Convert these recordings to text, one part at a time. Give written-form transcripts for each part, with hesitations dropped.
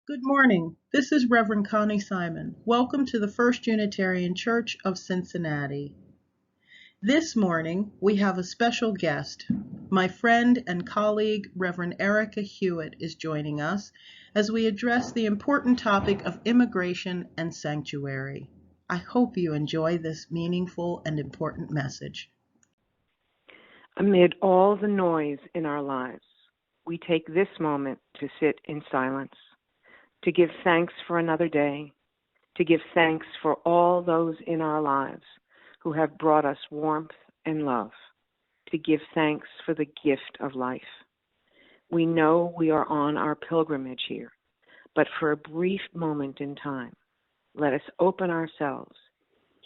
Good morning. This is Reverend Connie Simon. Welcome to the First Unitarian Church of Cincinnati. This morning, we have a special guest. My friend and colleague, Reverend Erika Hewitt, is joining us as we address the important topic of immigration and sanctuary. I hope you enjoy this meaningful and important message. Amid all the noise in our lives, we take this moment to sit in silence, to give thanks for another day, to give thanks for all those in our lives who have brought us warmth and love, to give thanks for the gift of life. We know we are on our pilgrimage here, but for a brief moment in time, let us open ourselves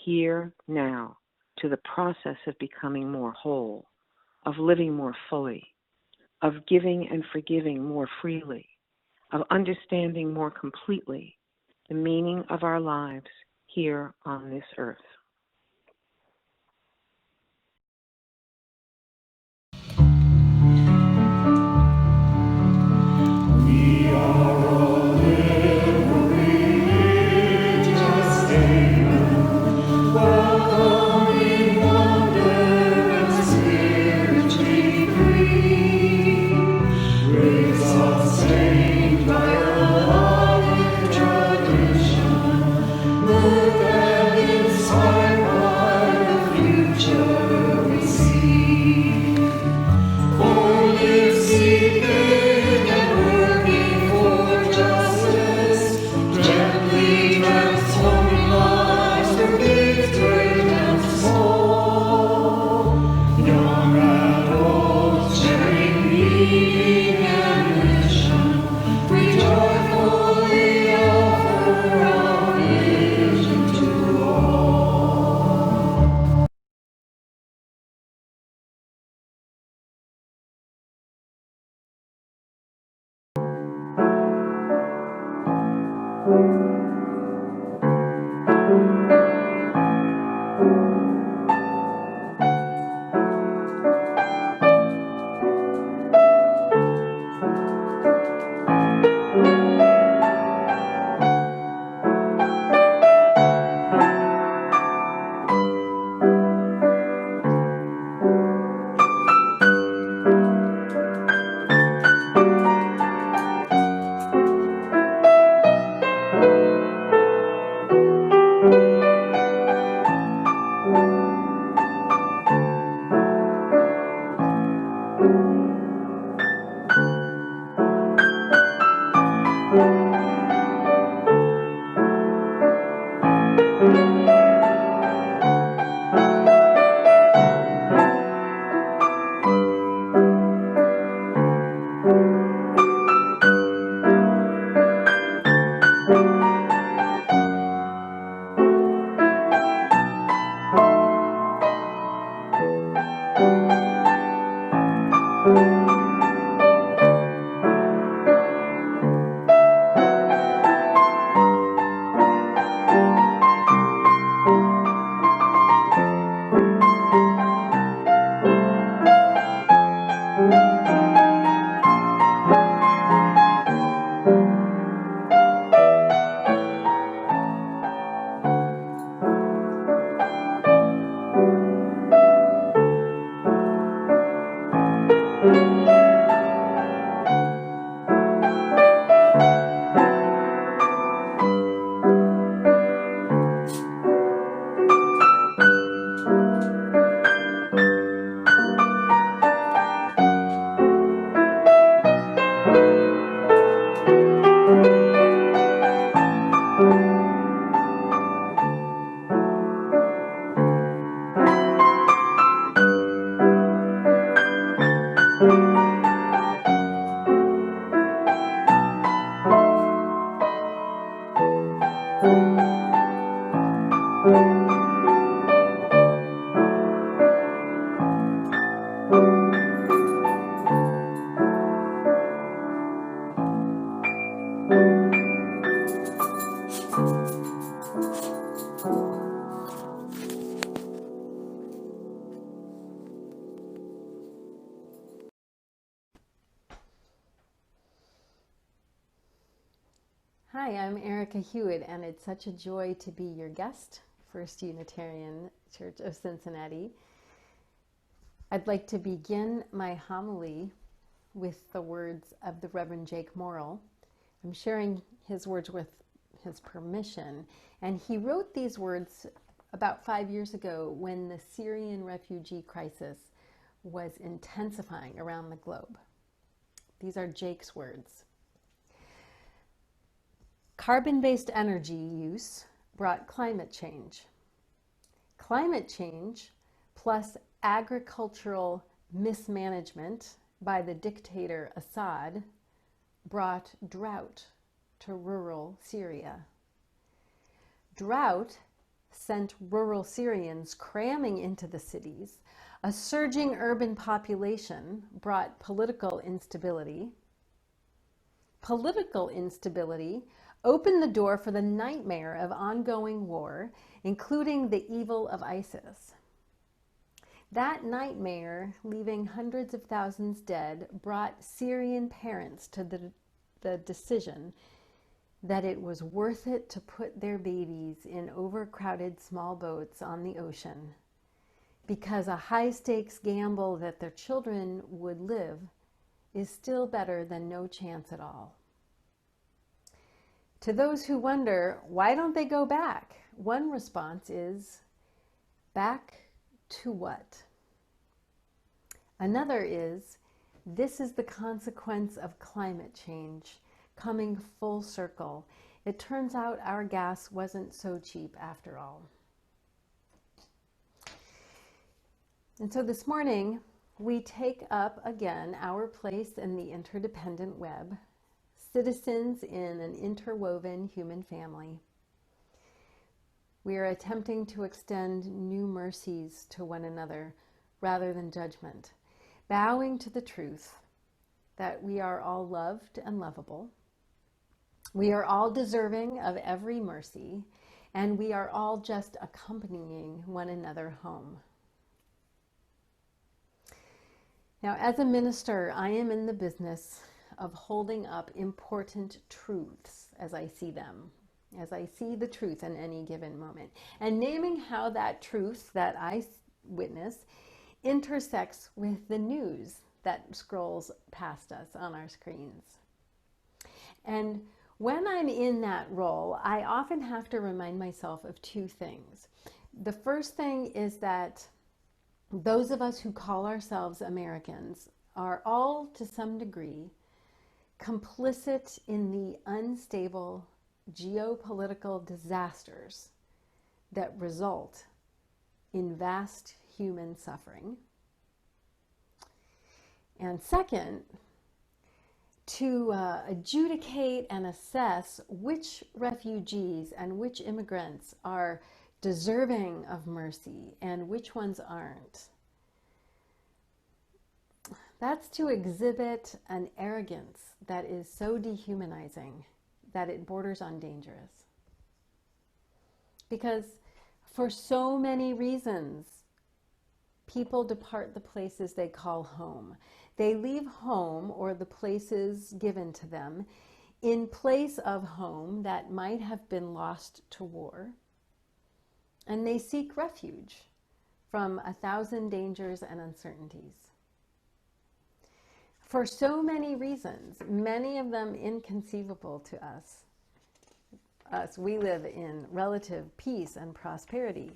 here now to the process of becoming more whole, of living more fully, of giving and forgiving more freely, of understanding more completely the meaning of our lives here on this earth. We are a little religious haven, welcoming wonder and spiritually free. Grace unstained by a loving tradition, moved and inspired by the future we see. Only seeking and working for justice, gently transforming lives through big, great, and small. Young and old, sharing meaning and mission, we joyfully offer our vision to all. Hi, I'm Erika Hewitt, and it's such a joy to be your guest, First Unitarian Church of Cincinnati. I'd like to begin my homily with the words of the Reverend Jake Morrill. I'm sharing his words with his permission, and he wrote these words about 5 years ago when the Syrian refugee crisis was intensifying around the globe. These are Jake's words. Carbon-based energy use brought climate change. Climate change plus agricultural mismanagement by the dictator Assad brought drought to rural Syria. Drought sent rural Syrians cramming into the cities. A surging urban population brought political instability. Political instability opened the door for the nightmare of ongoing war, including the evil of ISIS. That nightmare, leaving hundreds of thousands dead, brought Syrian parents to the decision that it was worth it to put their babies in overcrowded small boats on the ocean, because a high-stakes gamble that their children would live is still better than no chance at all. To those who wonder, why don't they go back? One response is, back to what? Another is, this is the consequence of climate change, coming full circle. It turns out our gas wasn't so cheap after all. And so this morning, we take up again our place in the interdependent web, citizens in an interwoven human family. We are attempting to extend new mercies to one another rather than judgment, bowing to the truth that we are all loved and lovable. We are all deserving of every mercy, and we are all just accompanying one another home. Now, as a minister, I am in the business of holding up important truths as I see them, as I see the truth in any given moment, and naming how that truth that I witness intersects with the news that scrolls past us on our screens. And when I'm in that role, I often have to remind myself of two things. The first thing is that those of us who call ourselves Americans are all, to some degree, complicit in the unstable geopolitical disasters that result in vast human suffering. And second, to adjudicate and assess which refugees and which immigrants are deserving of mercy and which ones aren't. That's to exhibit an arrogance that is so dehumanizing that it borders on dangerous. Because for so many reasons, people depart the places they call home. They leave home or the places given to them in place of home that might have been lost to war. And they seek refuge from 1,000 dangers and uncertainties. For so many reasons, many of them inconceivable to us. We live in relative peace and prosperity.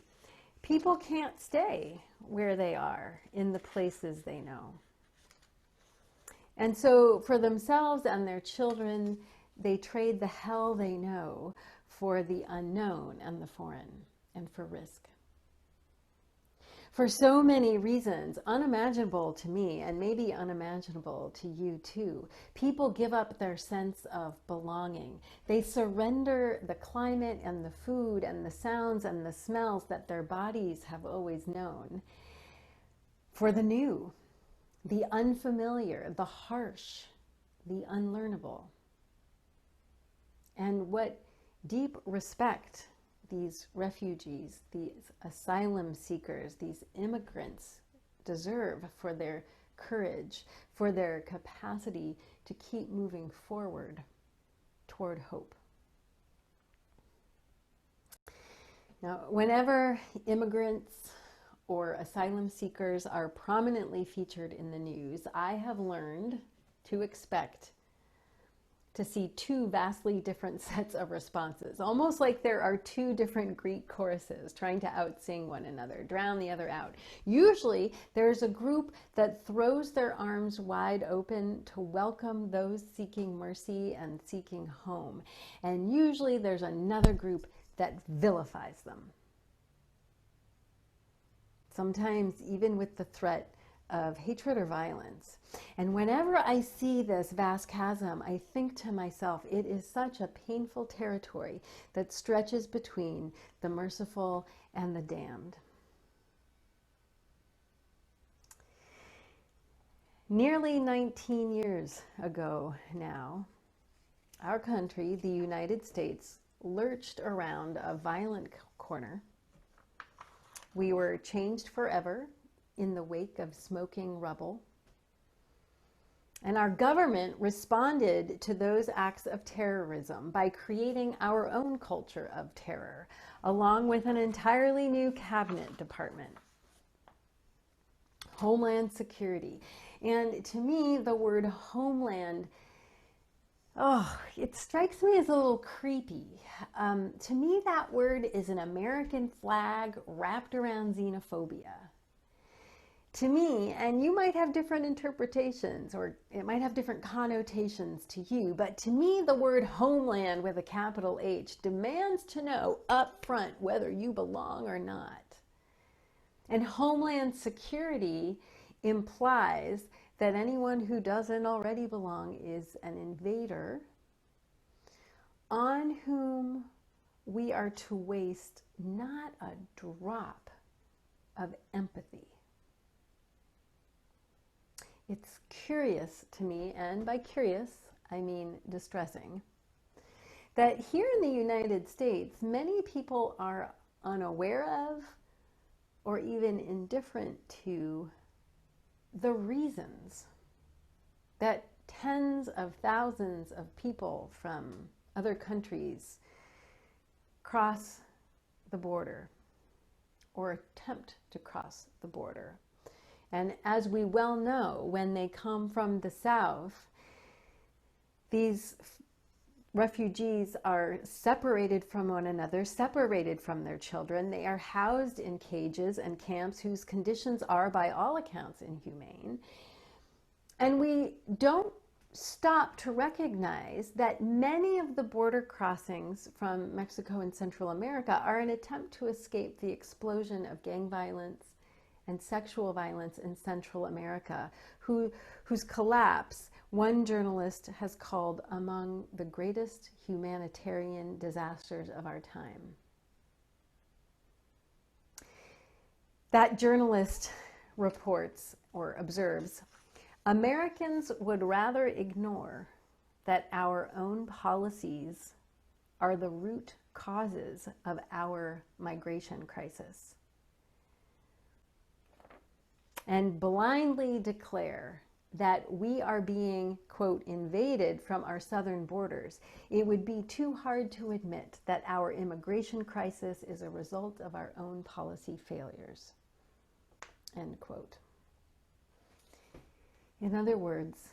People can't stay where they are in the places they know. And so for themselves and their children, they trade the hell they know for the unknown and the foreign, and for risk. For so many reasons, unimaginable to me and maybe unimaginable to you too, people give up their sense of belonging. They surrender the climate and the food and the sounds and the smells that their bodies have always known for the new, the unfamiliar, the harsh, the unlearnable. And what deep respect these refugees, these asylum seekers, these immigrants deserve for their courage, for their capacity to keep moving forward toward hope. Now, whenever immigrants or asylum seekers are prominently featured in the news, I have learned to expect to see two vastly different sets of responses, almost like there are two different Greek choruses trying to outsing one another, drown the other out. Usually there's a group that throws their arms wide open to welcome those seeking mercy and seeking home. And usually there's another group that vilifies them. Sometimes even with the threat of hatred or violence. And whenever I see this vast chasm, I think to myself, it is such a painful territory that stretches between the merciful and the damned. Nearly 19 years ago now, our country, the United States, lurched around a violent corner. We were changed forever in the wake of smoking rubble. And our government responded to those acts of terrorism by creating our own culture of terror, along with an entirely new cabinet department, Homeland Security. And to me, the word homeland, it strikes me as a little creepy. To me, that word is an American flag wrapped around xenophobia. To me, and you might have different interpretations, or it might have different connotations to you, but to me, the word homeland with a capital H demands to know up front whether you belong or not. And Homeland Security implies that anyone who doesn't already belong is an invader on whom we are to waste not a drop of empathy. It's curious to me, and by curious, I mean distressing, that here in the United States, many people are unaware of or even indifferent to the reasons that tens of thousands of people from other countries cross the border or attempt to cross the border. And as we well know, when they come from the south, these refugees are separated from one another, separated from their children. They are housed in cages and camps whose conditions are, by all accounts, inhumane. And we don't stop to recognize that many of the border crossings from Mexico and Central America are an attempt to escape the explosion of gang violence and sexual violence in Central America, whose collapse one journalist has called among the greatest humanitarian disasters of our time. That journalist reports or observes, Americans would rather ignore that our own policies are the root causes of our migration crisis, and blindly declare that we are being, quote, invaded from our southern borders. It would be too hard to admit that our immigration crisis is a result of our own policy failures, end quote. In other words,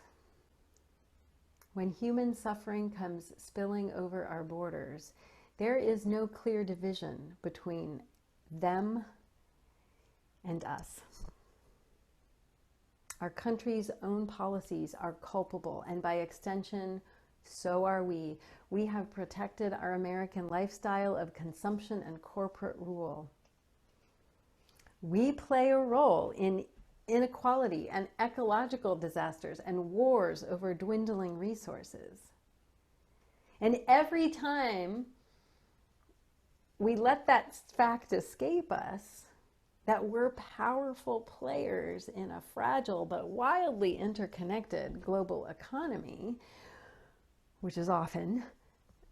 when human suffering comes spilling over our borders, there is no clear division between them and us. Our country's own policies are culpable, and by extension, so are we. We have protected our American lifestyle of consumption and corporate rule. We play a role in inequality and ecological disasters and wars over dwindling resources. And every time we let that fact escape us, that we're powerful players in a fragile but wildly interconnected global economy, which is often,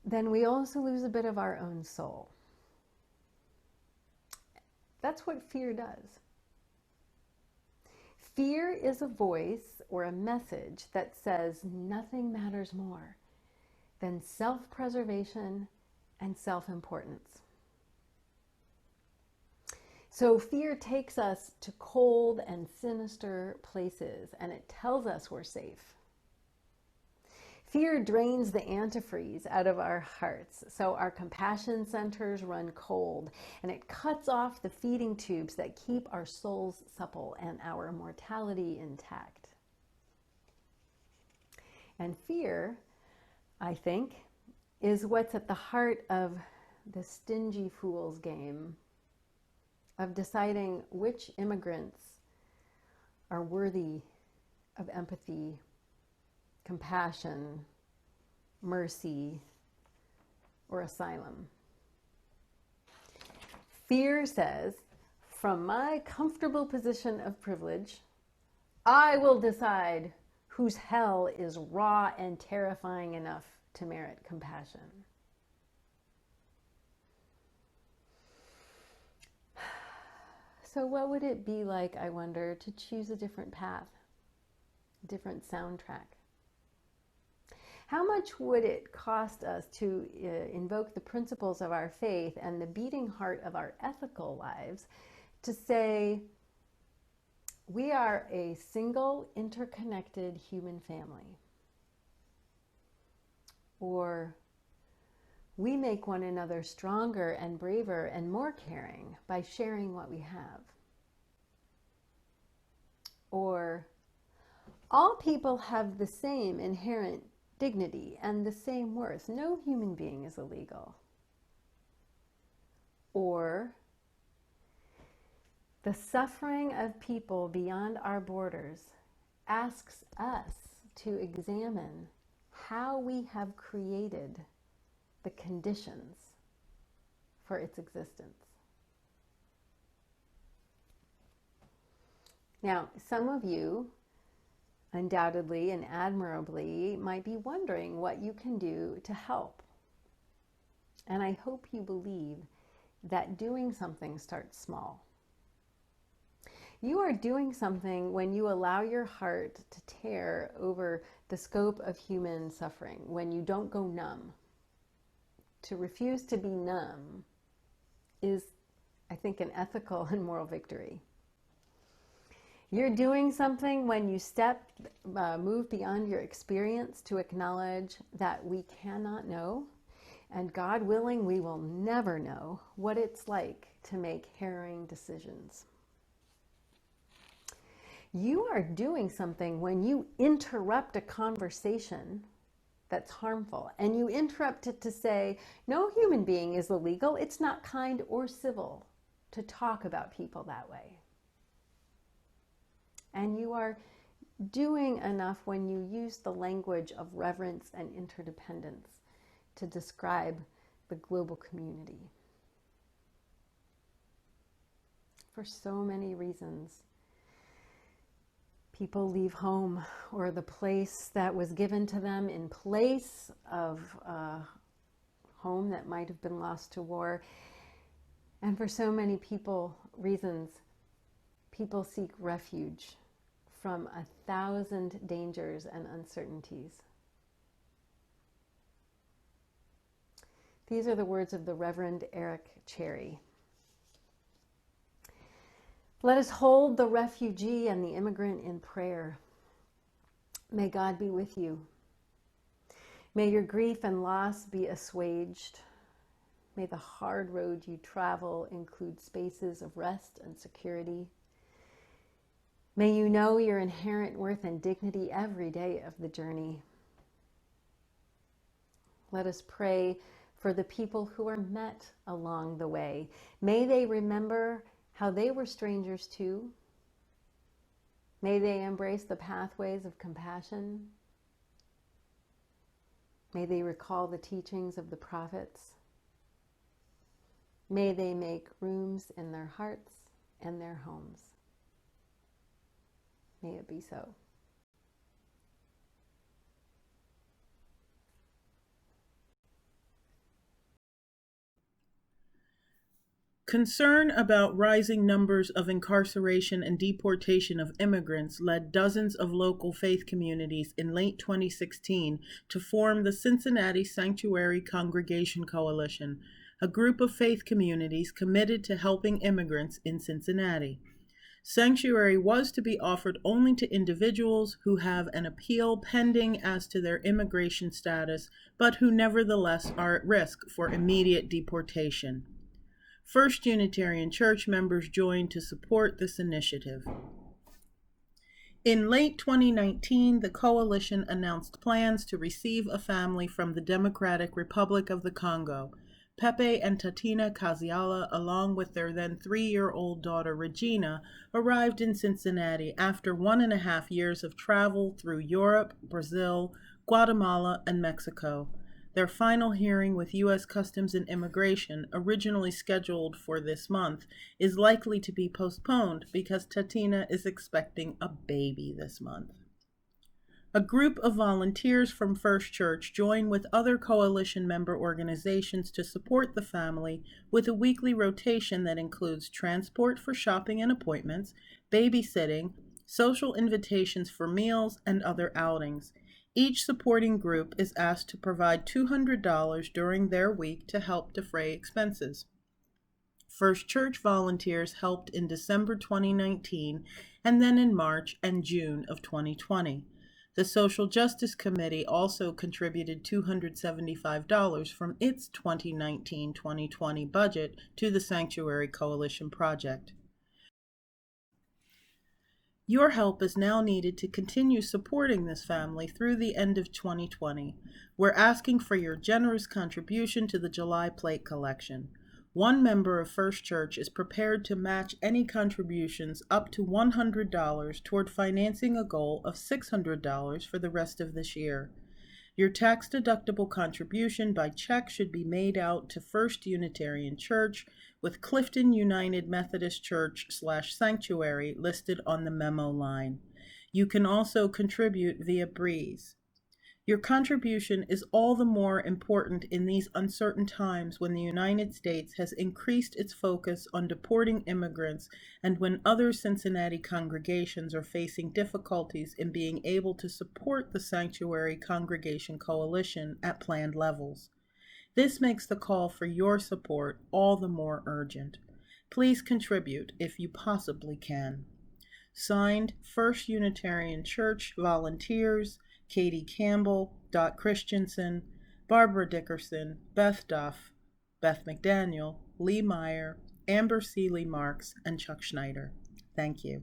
then we also lose a bit of our own soul. That's what fear does. Fear is a voice or a message that says nothing matters more than self-preservation and self-importance. So fear takes us to cold and sinister places, and it tells us we're safe. Fear drains the antifreeze out of our hearts, so our compassion centers run cold, and it cuts off the feeding tubes that keep our souls supple and our mortality intact. And fear, I think, is what's at the heart of the stingy fool's game of deciding which immigrants are worthy of empathy, compassion, mercy, or asylum. Fear says, from my comfortable position of privilege, I will decide whose hell is raw and terrifying enough to merit compassion. So what would it be like, I wonder, to choose a different path, a different soundtrack? How much would it cost us to invoke the principles of our faith and the beating heart of our ethical lives to say, we are a single, interconnected human family? Or we make one another stronger and braver and more caring by sharing what we have. Or all people have the same inherent dignity and the same worth. No human being is illegal. Or the suffering of people beyond our borders asks us to examine how we have created the conditions for its existence. Now, some of you, undoubtedly and admirably, might be wondering what you can do to help. And I hope you believe that doing something starts small. You are doing something when you allow your heart to tear over the scope of human suffering, when you don't go numb. To refuse to be numb is, I think, an ethical and moral victory. You're doing something when you move beyond your experience to acknowledge that we cannot know, and God willing, we will never know what it's like to make harrowing decisions. You are doing something when you interrupt a conversation that's harmful, and you interrupt it to say, no human being is illegal. It's not kind or civil to talk about people that way. And you are doing enough when you use the language of reverence and interdependence to describe the global community. For so many reasons, people leave home or the place that was given to them in place of a home that might have been lost to war. And for so many reasons, people seek refuge from 1,000 dangers and uncertainties. These are the words of the Reverend Eric Cherry. Let us hold the refugee and the immigrant in prayer. May God be with you. May your grief and loss be assuaged. May the hard road you travel include spaces of rest and security. May you know your inherent worth and dignity every day of the journey. Let us pray for the people who are met along the way. May they remember how they were strangers too. May they embrace the pathways of compassion. May they recall the teachings of the prophets. May they make rooms in their hearts and their homes. May it be so. Concern about rising numbers of incarceration and deportation of immigrants led dozens of local faith communities in late 2016 to form the Cincinnati Sanctuary Congregation Coalition, a group of faith communities committed to helping immigrants in Cincinnati. Sanctuary was to be offered only to individuals who have an appeal pending as to their immigration status, but who nevertheless are at risk for immediate deportation. First Unitarian Church members joined to support this initiative. In late 2019, the coalition announced plans to receive a family from the Democratic Republic of the Congo. Pepe and Tatina Kaziala, along with their then 3-year-old daughter Regina, arrived in Cincinnati after 1.5 years of travel through Europe, Brazil, Guatemala, and Mexico. Their final hearing with U.S. Customs and Immigration, originally scheduled for this month, is likely to be postponed because Tatina is expecting a baby this month. A group of volunteers from First Church join with other coalition member organizations to support the family with a weekly rotation that includes transport for shopping and appointments, babysitting, social invitations for meals, and other outings. Each supporting group is asked to provide $200 during their week to help defray expenses. First Church volunteers helped in December 2019 and then in March and June of 2020. The Social Justice Committee also contributed $275 from its 2019-2020 budget to the Sanctuary Coalition project. Your help is now needed to continue supporting this family through the end of 2020. We're asking for your generous contribution to the July plate collection. One member of First Church is prepared to match any contributions up to $100 toward financing a goal of $600 for the rest of this year. Your tax-deductible contribution by check should be made out to First Unitarian Church with Clifton United Methodist Church/Sanctuary listed on the memo line. You can also contribute via Breeze. Your contribution is all the more important in these uncertain times when the United States has increased its focus on deporting immigrants and when other Cincinnati congregations are facing difficulties in being able to support the Sanctuary Congregation Coalition at planned levels. This makes the call for your support all the more urgent. Please contribute if you possibly can. Signed, First Unitarian Church Volunteers, Katie Campbell, Dot Christensen, Barbara Dickerson, Beth Duff, Beth McDaniel, Lee Meyer, Amber Seeley Marks, and Chuck Schneider. Thank you.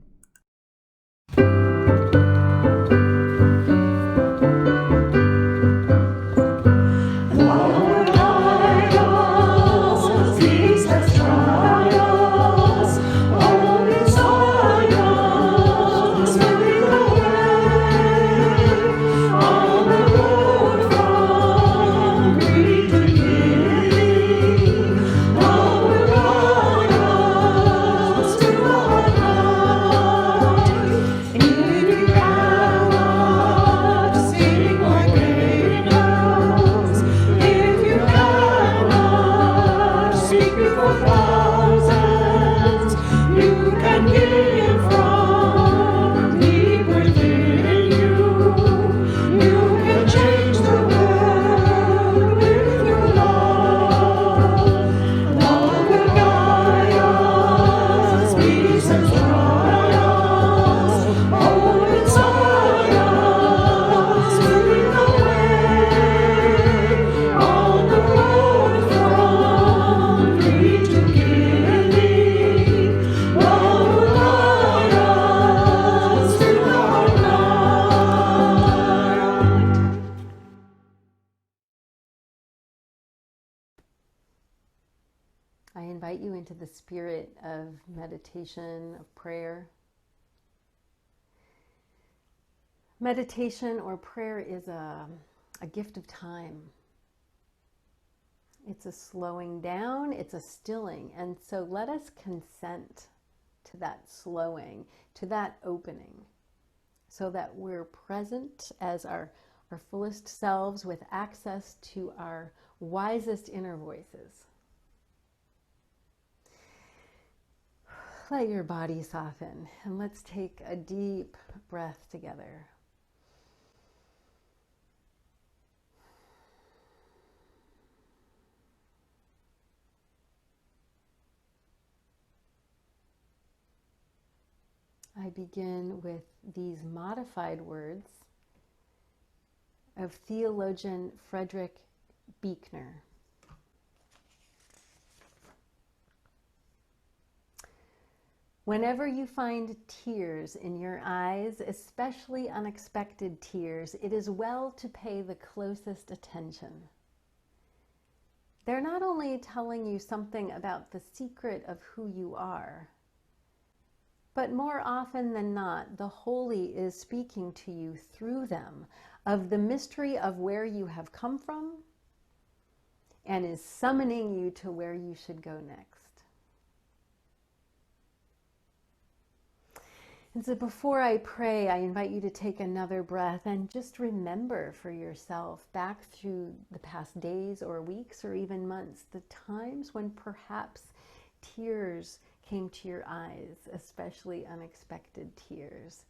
I invite you into the spirit of meditation, of prayer. Meditation or prayer is a gift of time. It's a slowing down, it's a stilling. And so let us consent to that slowing, to that opening, so that we're present as our fullest selves with access to our wisest inner voices. Let your body soften, and let's take a deep breath together. I begin with these modified words of theologian Frederick Buechner. Whenever you find tears in your eyes, especially unexpected tears, it is well to pay the closest attention. They're not only telling you something about the secret of who you are, but more often than not, the Holy is speaking to you through them of the mystery of where you have come from and is summoning you to where you should go next. And so before I pray, I invite you to take another breath and just remember for yourself back through the past days or weeks or even months, the times when perhaps tears came to your eyes, especially unexpected tears,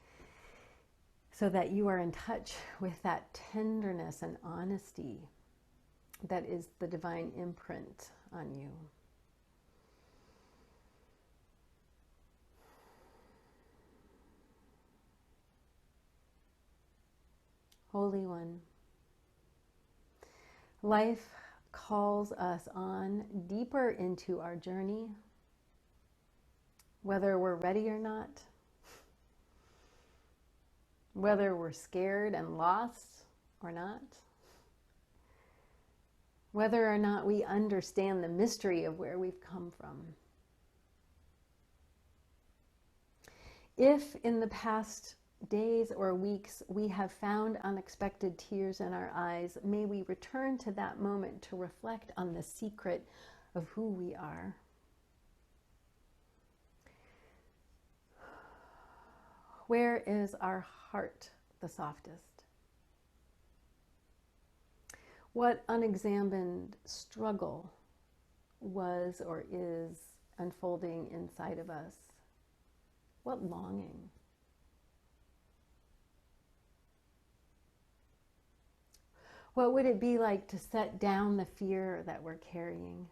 so that you are in touch with that tenderness and honesty that is the divine imprint on you. Holy One, life calls us on deeper into our journey, whether we're ready or not, whether we're scared and lost or not, whether or not we understand the mystery of where we've come from. If in the past days or weeks we have found unexpected tears in our eyes, may we return to that moment to reflect on the secret of who we are. Where is our heart the softest? What unexamined struggle was or is unfolding inside of us? What longing? What would it be like to set down the fear that we're carrying?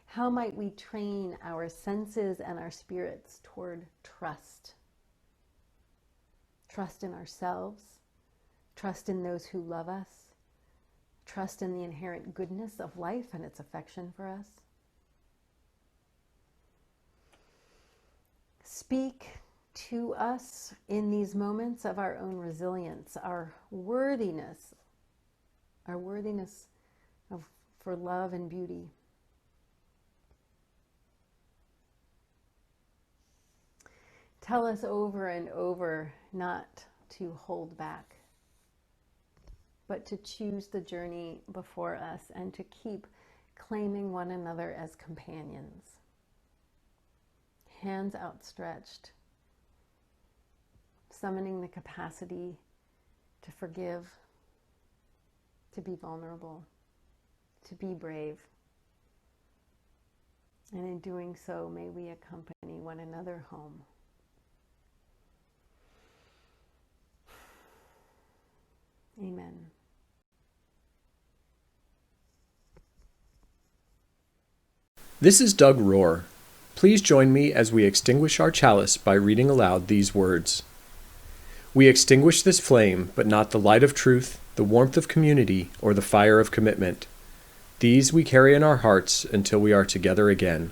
How might we train our senses and our spirits toward trust? Trust in ourselves, trust in those who love us, trust in the inherent goodness of life and its affection for us. Speak to us in these moments of our own resilience, our worthiness for love and beauty. Tell us over and over not to hold back, but to choose the journey before us and to keep claiming one another as companions. Hands outstretched, summoning the capacity to forgive, to be vulnerable, to be brave. And in doing so, may we accompany one another home. Amen. This is Doug Rohr. Please join me as we extinguish our chalice by reading aloud these words. We extinguish this flame, but not the light of truth, the warmth of community, or the fire of commitment. These we carry in our hearts until we are together again.